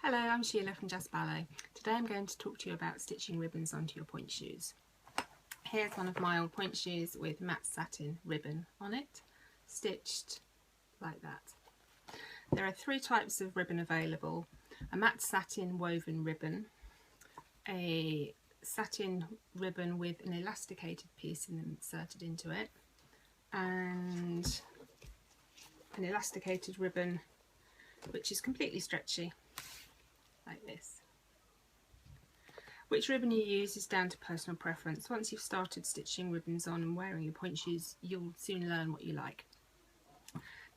Hello, I'm Sheila from Just Ballet. Today I'm going to talk to you about stitching ribbons onto your pointe shoes. Here's one of my old pointe shoes with matte satin ribbon on it, stitched like that. There are three types of ribbon available: a matte satin woven ribbon, a satin ribbon with an elasticated piece inserted into it, and an elasticated ribbon which is completely stretchy, like this. Which ribbon you use is down to personal preference. Once you've started stitching ribbons on and wearing your pointe shoes, you'll soon learn what you like.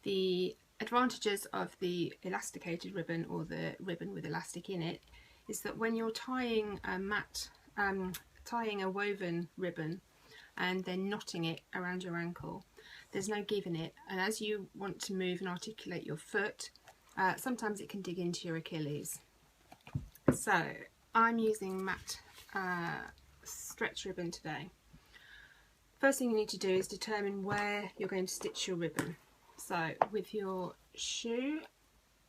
The advantages of the elasticated ribbon, or the ribbon with elastic in it, is that when you're tying a woven ribbon and then knotting it around your ankle, there's no give in it, and as you want to move and articulate your foot, sometimes it can dig into your Achilles. So I'm using matte stretch ribbon today. First thing you need to do is determine where you're going to stitch your ribbon. So with your shoe,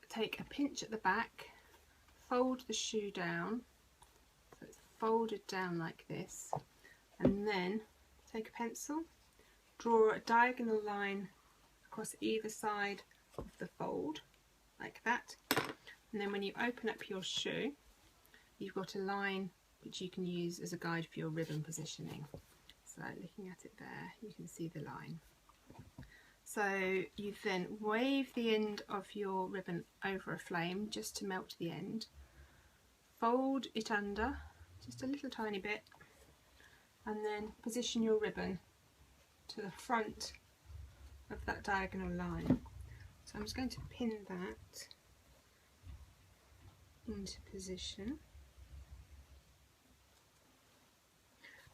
take a pinch at the back, fold the shoe down, so it's folded down like this, and then take a pencil, draw a diagonal line across either side of the fold like that, and then when you open up your shoe, you've got a line which you can use as a guide for your ribbon positioning. So looking at it there, you can see the line. So you then wave the end of your ribbon over a flame just to melt the end, fold it under just a little tiny bit, and then position your ribbon to the front of that diagonal line. So I'm just going to pin that into position,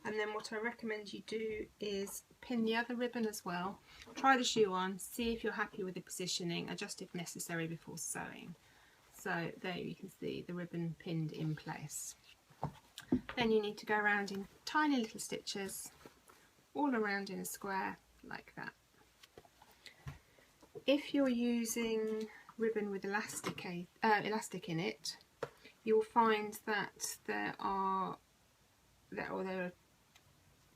and then what I recommend you do is pin the other ribbon as well. Try the shoe on, see if you're happy with the positioning, adjust if necessary before sewing. So there you can see the ribbon pinned in place. Then you need to go around in tiny little stitches all around in a square like that. If you're using ribbon with elastic in it, you'll find that there are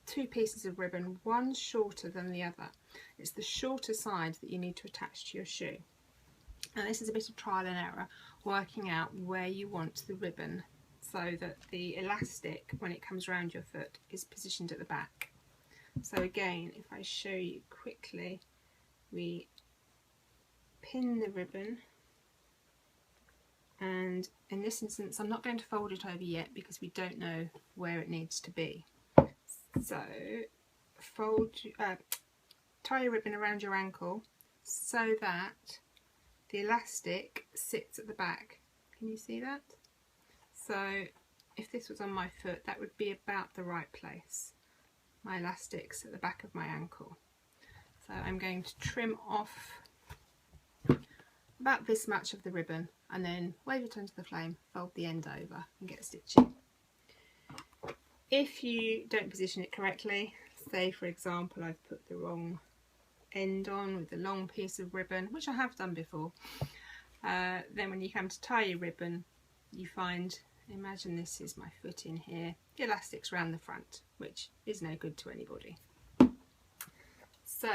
two pieces of ribbon, one shorter than the other. It's the shorter side that you need to attach to your shoe. And this is a bit of trial and error, working out where you want the ribbon so that the elastic, when it comes around your foot, is positioned at the back. So again, if I show you quickly, we pin the ribbon, and in this instance I'm not going to fold it over yet because we don't know where it needs to be. So tie your ribbon around your ankle so that the elastic sits at the back. Can you see that? So if this was on my foot, that would be about the right place. My elastic's at the back of my ankle. So I'm going to trim off about this much of the ribbon and then wave it under the flame, fold the end over and get stitching. If you don't position it correctly, say for example I've put the wrong end on with the long piece of ribbon, which I have done before, then when you come to tie your ribbon, you find, imagine this is my foot in here, the elastic's round the front, which is no good to anybody. So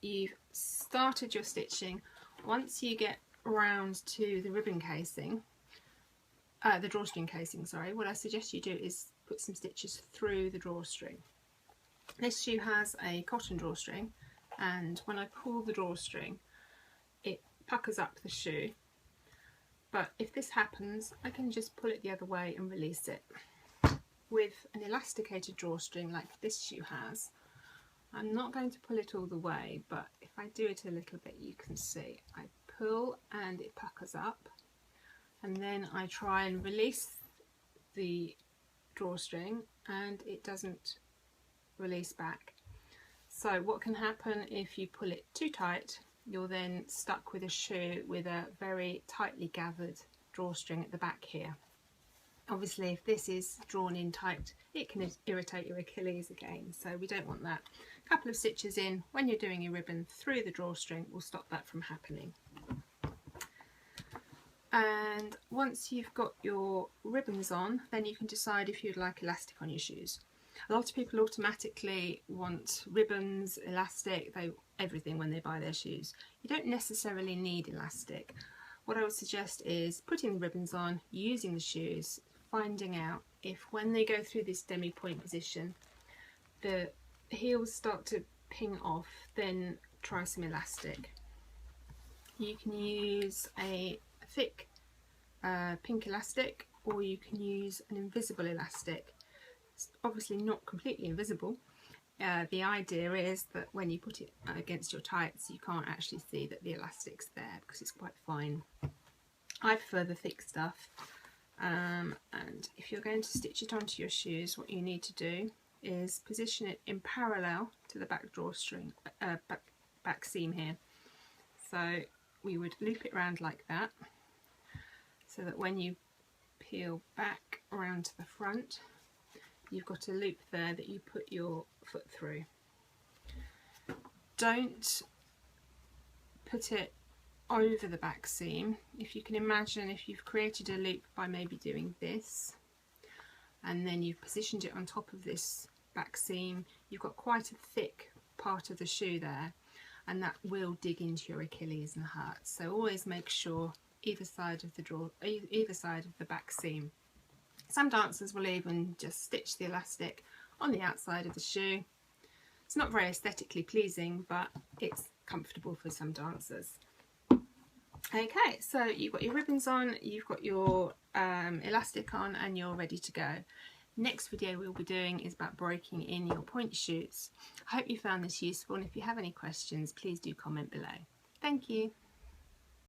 you've started your stitching. Once you get round to the ribbon casing, the drawstring casing, sorry, what I suggest you do is put some stitches through the drawstring. This shoe has a cotton drawstring, and when I pull the drawstring, it puckers up the shoe. But if this happens, I can just pull it the other way and release it. With an elasticated drawstring like this shoe has, I'm not going to pull it all the way, but if I do it a little bit, you can see I pull and it puckers up, and then I try and release the drawstring and it doesn't release back. So what can happen if you pull it too tight? You're then stuck with a shoe with a very tightly gathered drawstring at the back here. Obviously if this is drawn in tight, it can irritate your Achilles again, so we don't want that. A couple of stitches in when you're doing your ribbon through the drawstring will stop that from happening. And once you've got your ribbons on, then you can decide if you'd like elastic on your shoes. A lot of people automatically want ribbons, elastic, everything when they buy their shoes. You don't necessarily need elastic. What I would suggest is putting the ribbons on, using the shoes, finding out if when they go through this demi-point position the heels start to ping off, then try some elastic. You can use a thick pink elastic, or you can use an invisible elastic. It's obviously not completely invisible. The idea is that when you put it against your tights you can't actually see that the elastic's there because it's quite fine. I prefer the thick stuff, and if you're going to stitch it onto your shoes, what you need to do is position it in parallel to the back drawstring, back seam here. So we would loop it around like that, so that when you peel back around to the front, you've got a loop there that you put your foot through. Don't put it over the back seam. If you can imagine, if you've created a loop by maybe doing this, and then you've positioned it on top of this back seam, you've got quite a thick part of the shoe there, and that will dig into your Achilles and hurt. So always make sure either side of the back seam. Some dancers will even just stitch the elastic on the outside of the shoe. It's not very aesthetically pleasing, but it's comfortable for some dancers. Okay, so you've got your ribbons on, you've got your elastic on, and you're ready to go. Next video we'll be doing is about breaking in your point shoes. I hope you found this useful, and if you have any questions please do comment below. Thank you.